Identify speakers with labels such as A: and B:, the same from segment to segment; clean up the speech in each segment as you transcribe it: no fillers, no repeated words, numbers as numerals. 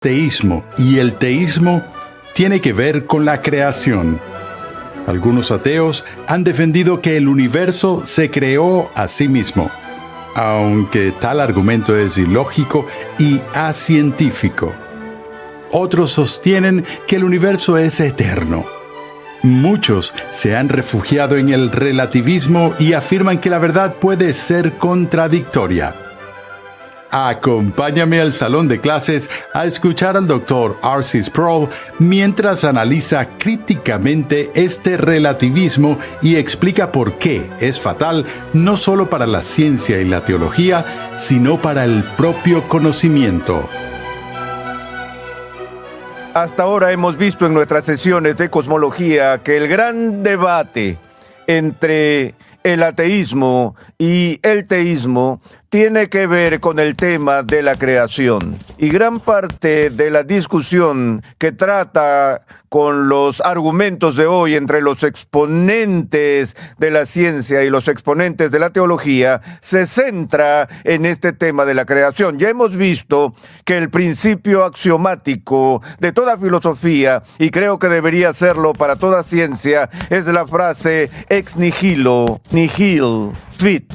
A: teísmo, y el teísmo tiene que ver con la creación. Algunos ateos han defendido que el universo se creó a sí mismo, aunque tal argumento es ilógico y acientífico. Otros sostienen que el universo es eterno. Muchos se han refugiado en el relativismo y afirman que la verdad puede ser contradictoria. Acompáñame al salón de clases a escuchar al Dr. R.C. Sproul mientras analiza críticamente este relativismo y explica por qué es fatal no solo para la ciencia y la teología, sino para el propio conocimiento.
B: Hasta ahora hemos visto en nuestras sesiones de cosmología que el gran debate entre el ateísmo y el teísmo tiene que ver con el tema de la creación. Y gran parte de la discusión que trata con los argumentos de hoy entre los exponentes de la ciencia y los exponentes de la teología se centra en este tema de la creación. Ya hemos visto que el principio axiomático de toda filosofía, y creo que debería serlo para toda ciencia, es la frase ex nihilo nihil fit.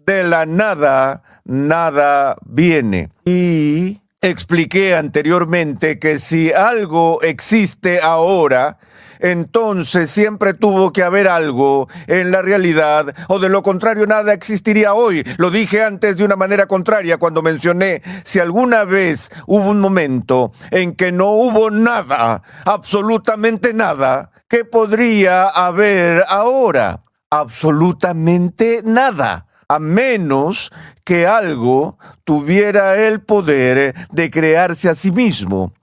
B: De la nada, nada viene. Y expliqué anteriormente que si algo existe ahora, entonces siempre tuvo que haber algo en la realidad, o de lo contrario nada existiría hoy. Lo dije antes de una manera contraria cuando mencioné si alguna vez hubo un momento en que no hubo nada, absolutamente nada, ¿qué podría haber ahora? Absolutamente nada. A menos que algo tuviera el poder de crearse a sí mismo.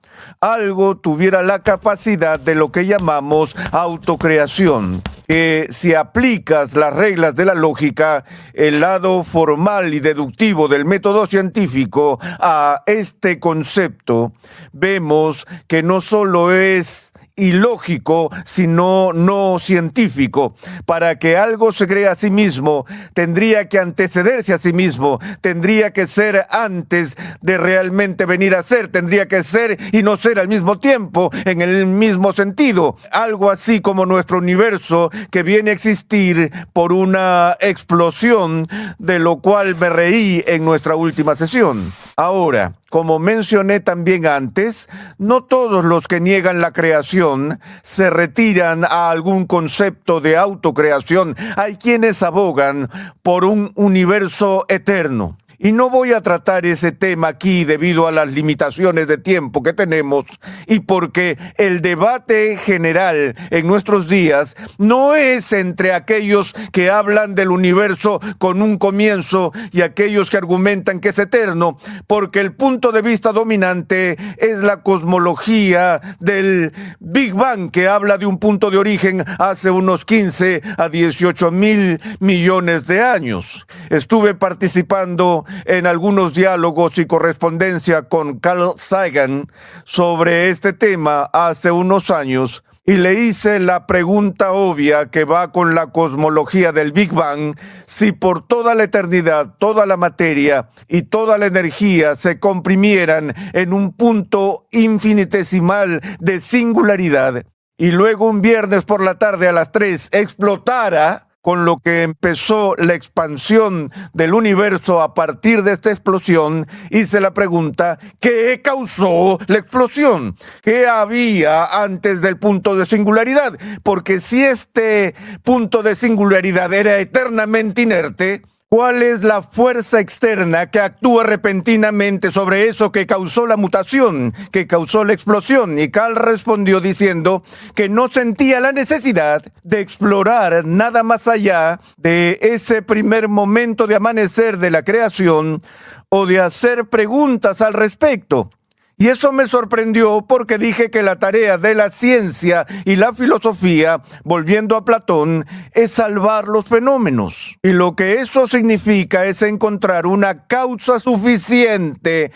B: Algo tuviera la capacidad de lo que llamamos autocreación. Que si aplicas las reglas de la lógica, el lado formal y deductivo del método científico a este concepto, vemos que no solo es ilógico, sino no científico. Para que algo se crea a sí mismo, tendría que antecederse a sí mismo, tendría que ser antes de realmente venir a ser, tendría que ser y no ser al mismo tiempo, en el mismo sentido. Algo así como nuestro universo, que viene a existir por una explosión, de lo cual me reí en nuestra última sesión. Ahora, como mencioné también antes, no todos los que niegan la creación se retiran a algún concepto de autocreación. Hay quienes abogan por un universo eterno. Y no voy a tratar ese tema aquí debido a las limitaciones de tiempo que tenemos y porque el debate general en nuestros días no es entre aquellos que hablan del universo con un comienzo y aquellos que argumentan que es eterno, porque el punto de vista dominante es la cosmología del Big Bang, que habla de un punto de origen hace unos 15 a 18 mil millones de años. Estuve participando en algunos diálogos y correspondencia con Carl Sagan sobre este tema hace unos años y le hice la pregunta obvia que va con la cosmología del Big Bang: si por toda la eternidad, toda la materia y toda la energía se comprimieran en un punto infinitesimal de singularidad y luego un viernes por la tarde a las 3 explotara, con lo que empezó la expansión del universo a partir de esta explosión, hice la pregunta: ¿qué causó la explosión? ¿Qué había antes del punto de singularidad? Porque si este punto de singularidad era eternamente inerte, ¿cuál es la fuerza externa que actúa repentinamente sobre eso que causó la mutación, que causó la explosión? Y Carl respondió diciendo que no sentía la necesidad de explorar nada más allá de ese primer momento de amanecer de la creación o de hacer preguntas al respecto. Y eso me sorprendió porque dije que la tarea de la ciencia y la filosofía, volviendo a Platón, es salvar los fenómenos. Y lo que eso significa es encontrar una causa suficiente,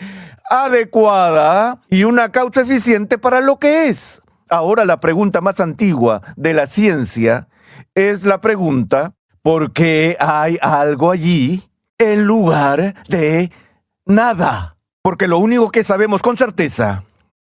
B: adecuada y una causa eficiente para lo que es. Ahora la pregunta más antigua de la ciencia es la pregunta: ¿por qué hay algo allí en lugar de nada? Porque lo único que sabemos con certeza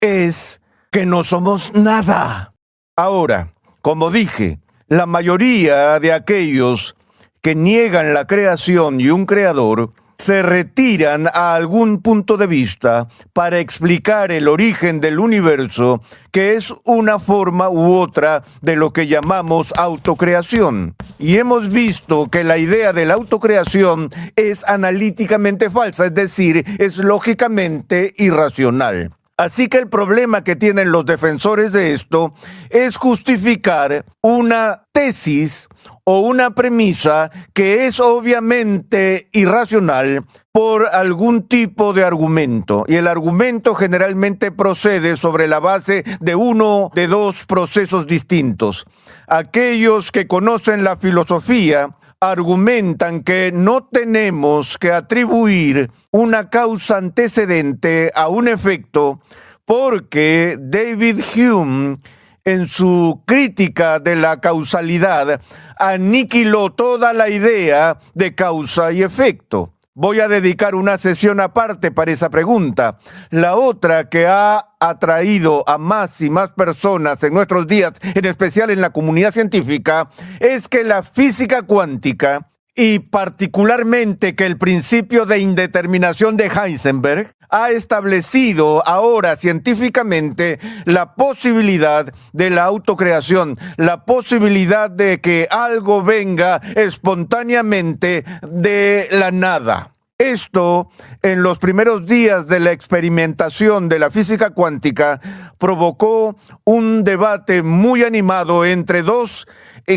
B: es que no somos nada. Ahora, como dije, la mayoría de aquellos que niegan la creación y un creador se retiran a algún punto de vista para explicar el origen del universo, que es una forma u otra de lo que llamamos autocreación. Y hemos visto que la idea de la autocreación es analíticamente falsa, es decir, es lógicamente irracional. Así que el problema que tienen los defensores de esto es justificar una tesis o una premisa que es obviamente irracional por algún tipo de argumento. Y el argumento generalmente procede sobre la base de uno de dos procesos distintos. Aquellos que conocen la filosofía argumentan que no tenemos que atribuir una causa antecedente a un efecto porque David Hume, en su crítica de la causalidad, aniquiló toda la idea de causa y efecto. Voy a dedicar una sesión aparte para esa pregunta. La otra que ha atraído a más y más personas en nuestros días, en especial en la comunidad científica, es que la física cuántica, y particularmente que el principio de indeterminación de Heisenberg, ha establecido ahora científicamente la posibilidad de la autocreación, la posibilidad de que algo venga espontáneamente de la nada. Esto, en los primeros días de la experimentación de la física cuántica, provocó un debate muy animado entre dos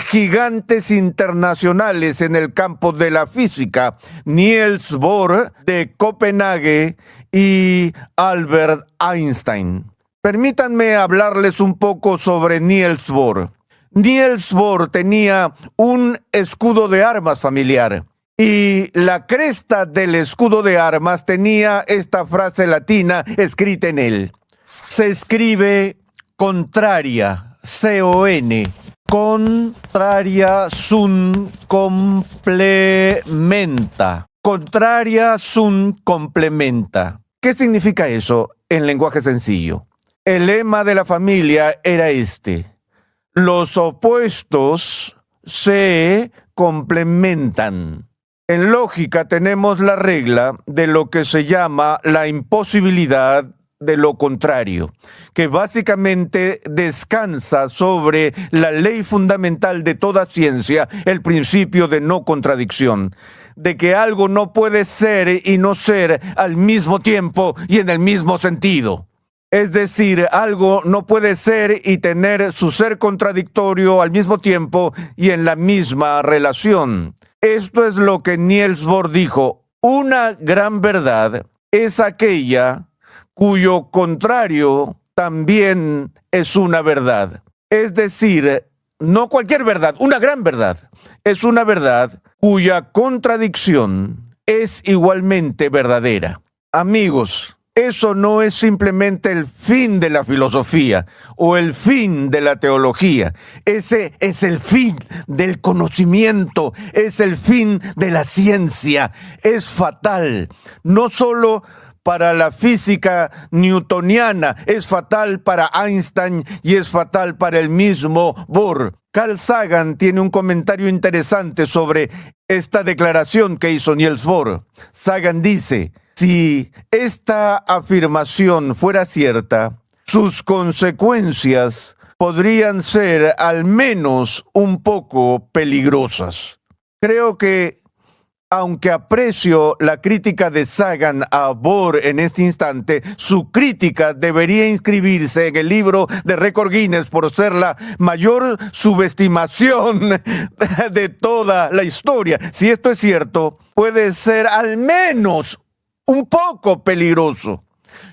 B: gigantes internacionales en el campo de la física, Niels Bohr de Copenhague y Albert Einstein. Permítanme hablarles un poco sobre Niels Bohr. Niels Bohr tenía un escudo de armas familiar. Y la cresta del escudo de armas tenía esta frase latina escrita en él. Se escribe contraria, C-O-N, contraria sunt complementa. Contraria sunt complementa. ¿Qué significa eso en lenguaje sencillo? El lema de la familia era este: los opuestos se complementan. En lógica tenemos la regla de lo que se llama la imposibilidad de lo contrario, que básicamente descansa sobre la ley fundamental de toda ciencia, el principio de no contradicción, de que algo no puede ser y no ser al mismo tiempo y en el mismo sentido. Es decir, algo no puede ser y tener su ser contradictorio al mismo tiempo y en la misma relación. Esto es lo que Niels Bohr dijo: una gran verdad es aquella cuyo contrario también es una verdad. Es decir, no cualquier verdad, una gran verdad. Es una verdad cuya contradicción es igualmente verdadera. Amigos, eso no es simplemente el fin de la filosofía o el fin de la teología. Ese es el fin del conocimiento, es el fin de la ciencia. Es fatal, no solo para la física newtoniana, es fatal para Einstein y es fatal para el mismo Bohr. Carl Sagan tiene un comentario interesante sobre esta declaración que hizo Niels Bohr. Sagan dice: si esta afirmación fuera cierta, sus consecuencias podrían ser al menos un poco peligrosas. Creo que, aunque aprecio la crítica de Sagan a Bohr en este instante, su crítica debería inscribirse en el libro de récord Guinness por ser la mayor subestimación de toda la historia. Si esto es cierto, puede ser al menos un poco peligroso.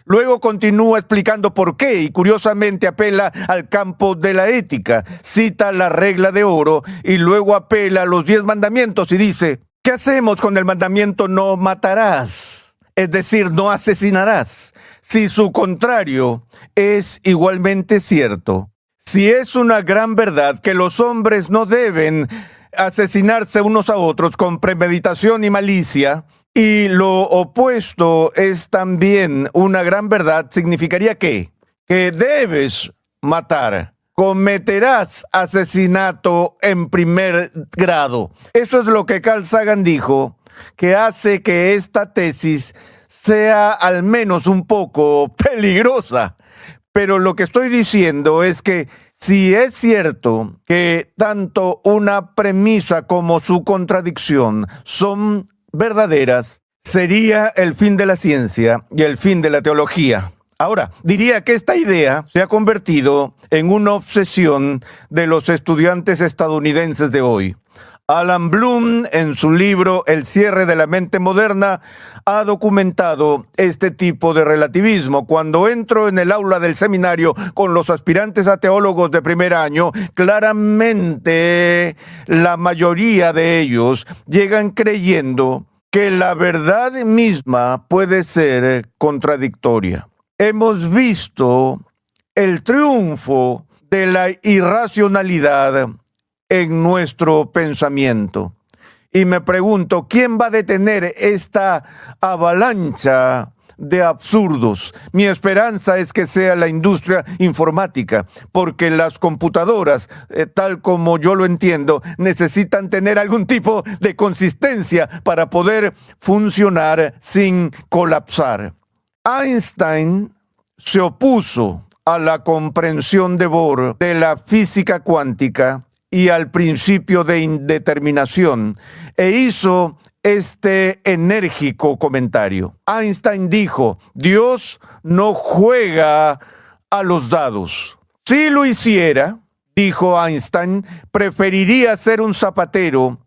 B: Luego continúa explicando por qué y curiosamente apela al campo de la ética, cita la regla de oro y luego apela a los 10 mandamientos y dice: ¿qué hacemos con el mandamiento no matarás? Es decir, no asesinarás. Si su contrario es igualmente cierto, si es una gran verdad que los hombres no deben asesinarse unos a otros con premeditación y malicia, y lo opuesto es también una gran verdad, significaría que que debes matar. Cometerás asesinato en primer grado. Eso es lo que Carl Sagan dijo, que hace que esta tesis sea al menos un poco peligrosa. Pero lo que estoy diciendo es que si es cierto que tanto una premisa como su contradicción son verdaderas, sería el fin de la ciencia y el fin de la teología. Ahora, diría que esta idea se ha convertido en una obsesión de los estudiantes estadounidenses de hoy. Alan Bloom, en su libro El cierre de la mente moderna, ha documentado este tipo de relativismo. Cuando entro en el aula del seminario con los aspirantes a teólogos de primer año, claramente la mayoría de ellos llegan creyendo que la verdad misma puede ser contradictoria. Hemos visto el triunfo de la irracionalidad en nuestro pensamiento. Y me pregunto, ¿quién va a detener esta avalancha de absurdos? Mi esperanza es que sea la industria informática, porque las computadoras, tal como yo lo entiendo, necesitan tener algún tipo de consistencia para poder funcionar sin colapsar. Einstein se opuso a la comprensión de Bohr de la física cuántica y al principio de indeterminación, e hizo este enérgico comentario. Einstein dijo: Dios no juega a los dados. Si lo hiciera, dijo Einstein, preferiría ser un zapatero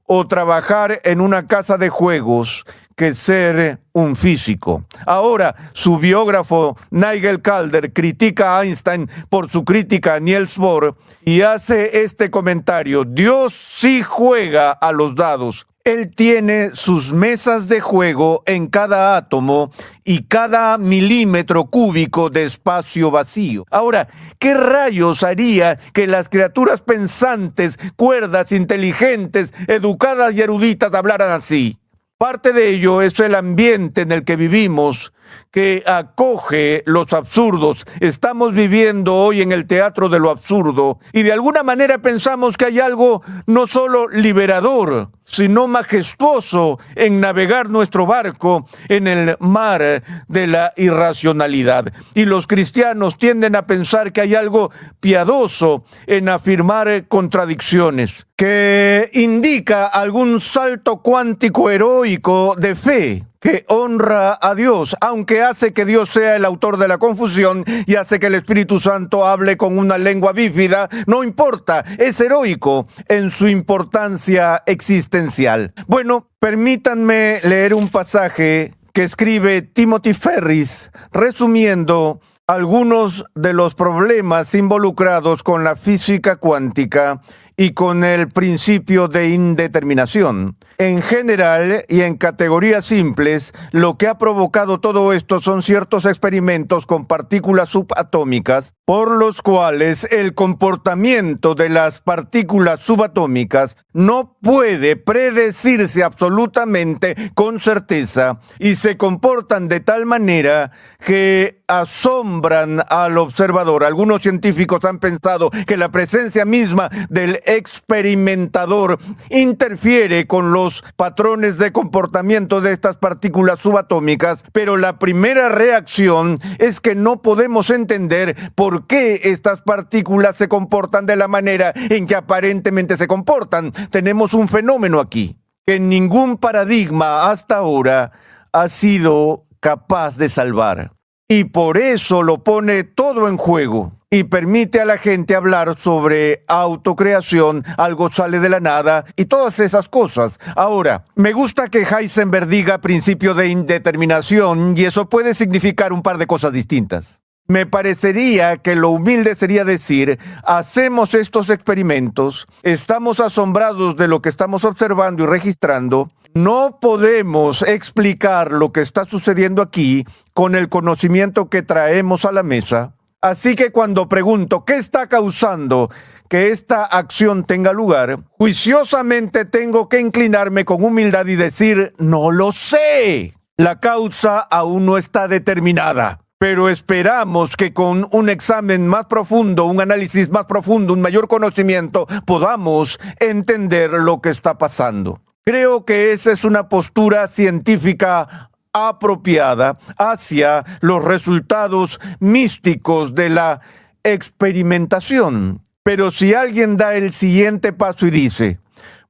B: o trabajar en una casa de juegos que ser un físico. Ahora, su biógrafo Nigel Calder critica a Einstein por su crítica a Niels Bohr y hace este comentario: Dios sí juega a los dados. Él tiene sus mesas de juego en cada átomo y cada milímetro cúbico de espacio vacío. Ahora, ¿qué rayos haría que las criaturas pensantes, cuerdas, inteligentes, educadas y eruditas hablaran así? Parte de ello es el ambiente en el que vivimos, que acoge los absurdos. Estamos viviendo hoy en el teatro de lo absurdo y de alguna manera pensamos que hay algo no solo liberador, sino majestuoso en navegar nuestro barco en el mar de la irracionalidad. Y los cristianos tienden a pensar que hay algo piadoso en afirmar contradicciones, que indica algún salto cuántico heroico de fe que honra a Dios, aunque hace que Dios sea el autor de la confusión y hace que el Espíritu Santo hable con una lengua bífida. No importa, es heroico en su importancia existencial. Bueno, permítanme leer un pasaje que escribe Timothy Ferris, resumiendo algunos de los problemas involucrados con la física cuántica y con el principio de indeterminación. En general y en categorías simples, lo que ha provocado todo esto son ciertos experimentos con partículas subatómicas, por los cuales el comportamiento de las partículas subatómicas no puede predecirse absolutamente con certeza y se comportan de tal manera que asombran al observador. Algunos científicos han pensado que la presencia misma del experimentador interfiere con los patrones de comportamiento de estas partículas subatómicas, pero la primera reacción es que no podemos entender por qué estas partículas se comportan de la manera en que aparentemente se comportan. Tenemos un fenómeno aquí que ningún paradigma hasta ahora ha sido capaz de salvar. Y por eso lo pone todo en juego y permite a la gente hablar sobre autocreación, algo sale de la nada y todas esas cosas. Ahora, me gusta que Heisenberg diga principio de indeterminación y eso puede significar un par de cosas distintas. Me parecería que lo humilde sería decir: hacemos estos experimentos, estamos asombrados de lo que estamos observando y registrando, no podemos explicar lo que está sucediendo aquí con el conocimiento que traemos a la mesa. Así que cuando pregunto qué está causando que esta acción tenga lugar, juiciosamente tengo que inclinarme con humildad y decir: no lo sé. La causa aún no está determinada. pero esperamos que con un examen más profundo, un análisis más profundo, un mayor conocimiento, podamos entender lo que está pasando. Creo que esa es una postura científica apropiada hacia los resultados místicos de la experimentación. Pero si alguien da el siguiente paso y dice,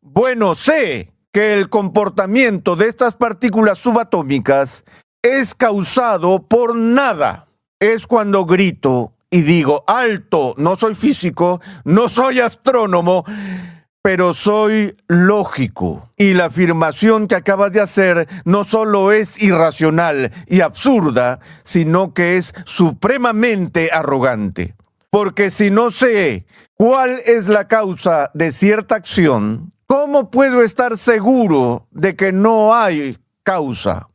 B: bueno, sé que el comportamiento de estas partículas subatómicas es causado por nada, es cuando grito y digo, alto, no soy físico, no soy astrónomo, pero soy lógico. Y la afirmación que acabas de hacer no solo es irracional y absurda, sino que es supremamente arrogante. Porque si no sé cuál es la causa de cierta acción, ¿cómo puedo estar seguro de que no hay causa?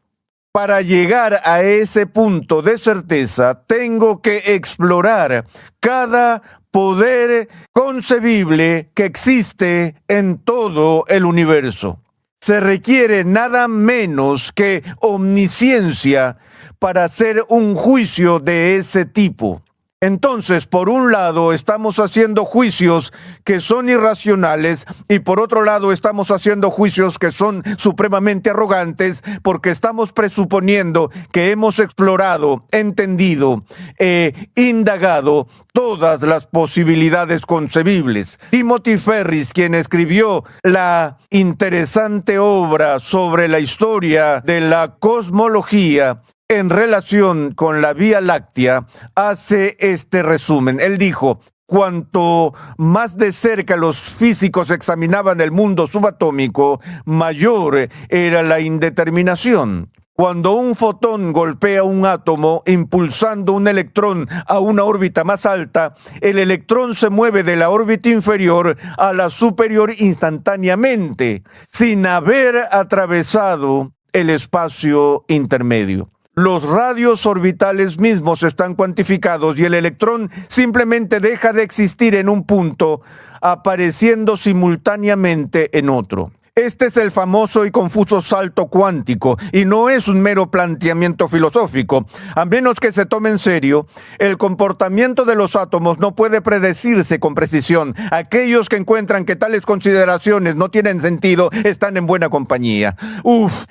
B: Para llegar a ese punto de certeza, tengo que explorar cada poder concebible que existe en todo el universo. Se requiere nada menos que omnisciencia para hacer un juicio de ese tipo. Entonces, por un lado, estamos haciendo juicios que son irracionales y por otro lado, estamos haciendo juicios que son supremamente arrogantes porque estamos presuponiendo que hemos explorado, entendido e indagado todas las posibilidades concebibles. Timothy Ferris, quien escribió la interesante obra sobre la historia de la cosmología, en relación con la Vía Láctea, hace este resumen. Él dijo, cuanto más de cerca los físicos examinaban el mundo subatómico, mayor era la indeterminación. Cuando un fotón golpea un átomo impulsando un electrón a una órbita más alta, el electrón se mueve de la órbita inferior a la superior instantáneamente, sin haber atravesado el espacio intermedio. Los radios orbitales mismos están cuantificados y el electrón simplemente deja de existir en un punto, apareciendo simultáneamente en otro. Este es el famoso y confuso salto cuántico, y no es un mero planteamiento filosófico. A menos que se tome en serio, el comportamiento de los átomos no puede predecirse con precisión. Aquellos que encuentran que tales consideraciones no tienen sentido están en buena compañía.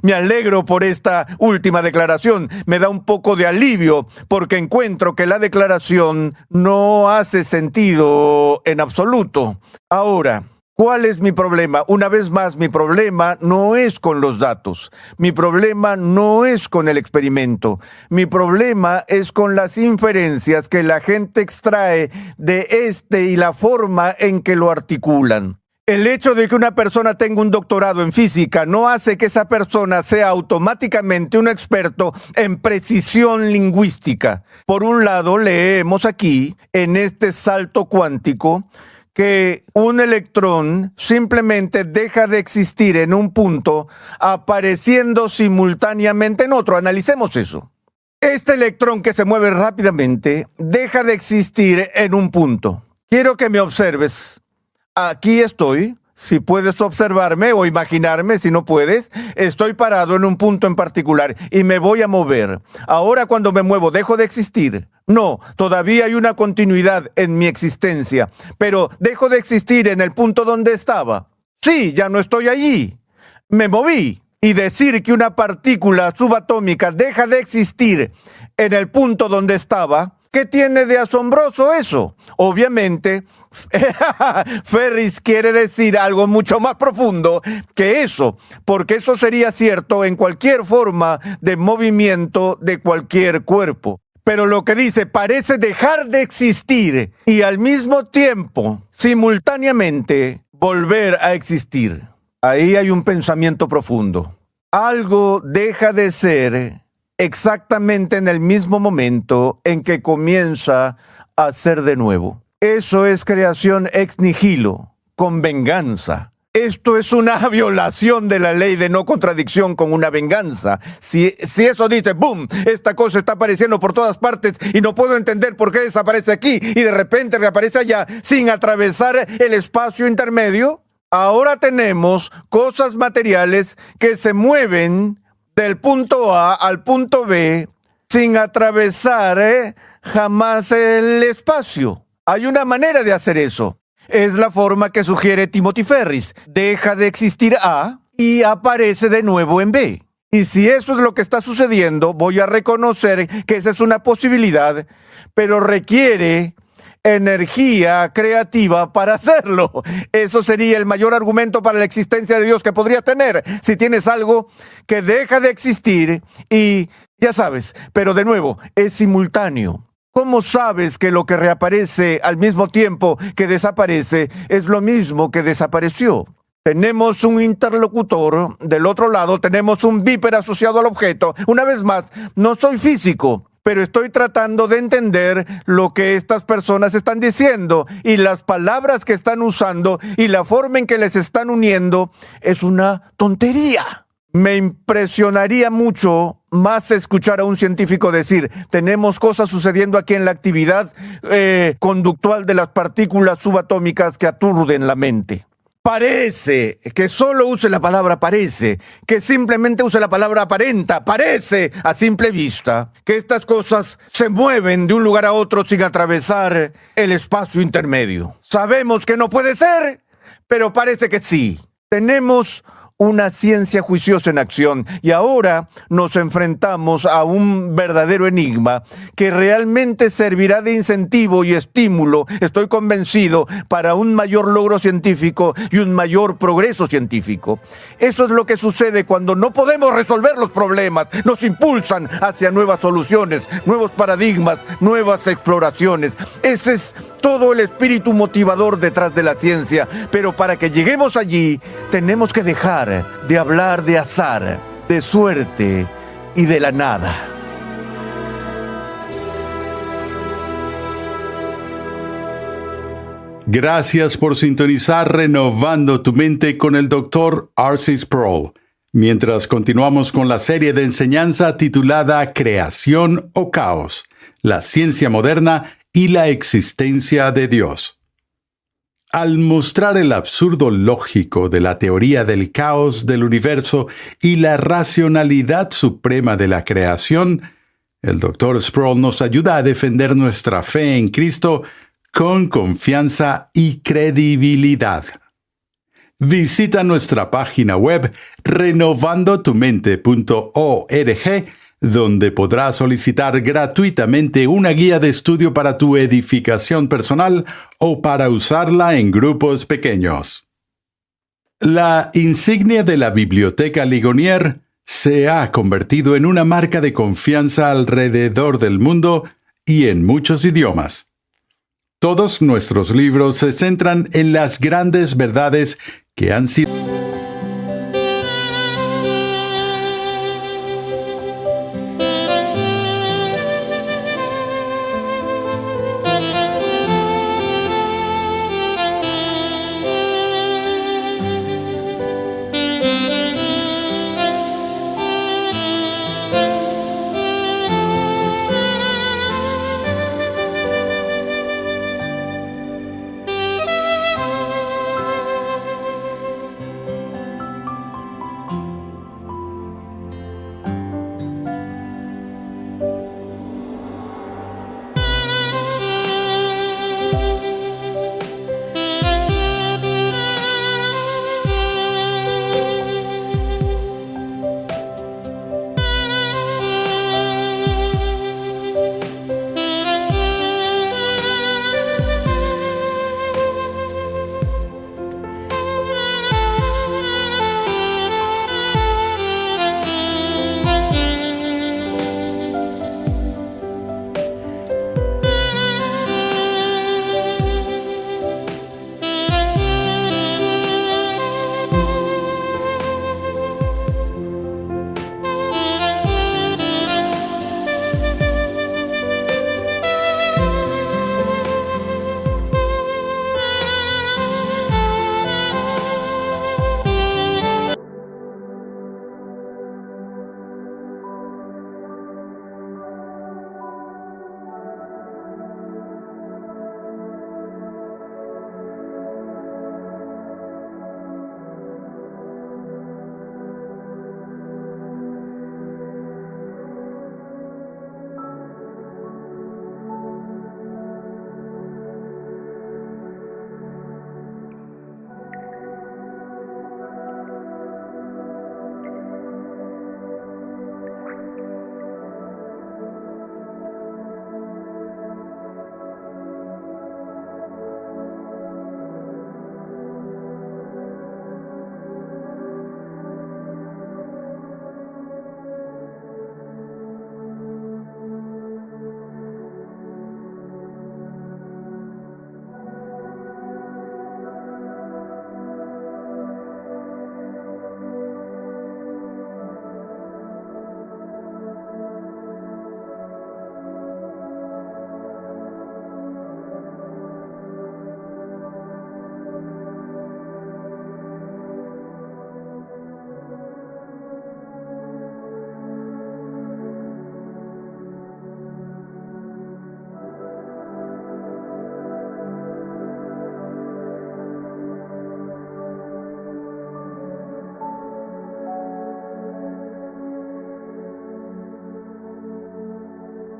B: Me alegro por esta última declaración. Me da un poco de alivio, porque encuentro que la declaración no hace sentido en absoluto. Ahora, ¿cuál es mi problema? Una vez más, mi problema no es con los datos. Mi problema no es con el experimento. Mi problema es con las inferencias que la gente extrae de y la forma en que lo articulan. El hecho de que una persona tenga un doctorado en física no hace que esa persona sea automáticamente un experto en precisión lingüística. Por un lado, leemos aquí, en este salto cuántico, que un electrón simplemente deja de existir en un punto, apareciendo simultáneamente en otro. Analicemos eso. Este electrón que se mueve rápidamente deja de existir en un punto. Quiero que me observes. Aquí estoy. Si puedes observarme o imaginarme, si no puedes, estoy parado en un punto en particular y me voy a mover. Ahora cuando me muevo, ¿dejo de existir? No, todavía hay una continuidad en mi existencia, pero ¿dejo de existir en el punto donde estaba? Sí, ya no estoy allí. Me moví. Y decir que una partícula subatómica deja de existir en el punto donde estaba, ¿qué tiene de asombroso eso? Obviamente, Ferris quiere decir algo mucho más profundo que eso, porque eso sería cierto en cualquier forma de movimiento de cualquier cuerpo. Pero lo que dice parece dejar de existir y al mismo tiempo, simultáneamente, volver a existir. Ahí hay un pensamiento profundo. Algo deja de ser exactamente en el mismo momento en que comienza a ser de nuevo. Eso es creación ex nihilo, con venganza. Esto es una violación de la ley de no contradicción con una venganza. Si eso dice, ¡boom!, esta cosa está apareciendo por todas partes y no puedo entender por qué desaparece aquí y de repente reaparece allá sin atravesar el espacio intermedio. Ahora tenemos cosas materiales que se mueven del punto A al punto B sin atravesar jamás el espacio. Hay una manera de hacer eso. Es la forma que sugiere Timothy Ferris. Deja de existir A y aparece de nuevo en B. Y si eso es lo que está sucediendo, voy a reconocer que esa es una posibilidad, pero requiere energía creativa para hacerlo. Eso sería el mayor argumento para la existencia de Dios que podría tener. Si tienes algo que deja de existir y, ya sabes, pero de nuevo, es simultáneo. ¿Cómo sabes que lo que reaparece al mismo tiempo que desaparece es lo mismo que desapareció? Tenemos un interlocutor, del otro lado tenemos un viper asociado al objeto. Una vez más, no soy físico, pero estoy tratando de entender lo que estas personas están diciendo y las palabras que están usando y la forma en que les están uniendo es una tontería. Me impresionaría mucho más escuchar a un científico decir, tenemos cosas sucediendo aquí en la actividad conductual de las partículas subatómicas que aturden la mente. Parece, que solo use la palabra parece, que simplemente use la palabra aparenta, parece a simple vista, que estas cosas se mueven de un lugar a otro sin atravesar el espacio intermedio. Sabemos que no puede ser, pero parece que sí. Tenemos una ciencia juiciosa en acción y ahora nos enfrentamos a un verdadero enigma que realmente servirá de incentivo y estímulo, estoy convencido, para un mayor logro científico y un mayor progreso científico. Eso es lo que sucede cuando no podemos resolver los problemas, nos impulsan hacia nuevas soluciones, nuevos paradigmas, nuevas exploraciones. Ese es todo el espíritu motivador detrás de la ciencia, pero para que lleguemos allí tenemos que dejar de hablar de azar, de suerte y de la nada.
A: Gracias por sintonizar Renovando tu Mente con el Dr. R.C. Sproul. Mientras continuamos con la serie de enseñanza titulada Creación o Caos, la ciencia moderna y la existencia de Dios. Al mostrar el absurdo lógico de la teoría del caos del universo y la racionalidad suprema de la creación, el Dr. Sproul nos ayuda a defender nuestra fe en Cristo con confianza y credibilidad. Visita nuestra página web renovandotumente.org, donde podrás solicitar gratuitamente una guía de estudio para tu edificación personal o para usarla en grupos pequeños. La insignia de la Biblioteca Ligonier se ha convertido en una marca de confianza alrededor del mundo y en muchos idiomas. Todos nuestros libros se centran en las grandes verdades que han sido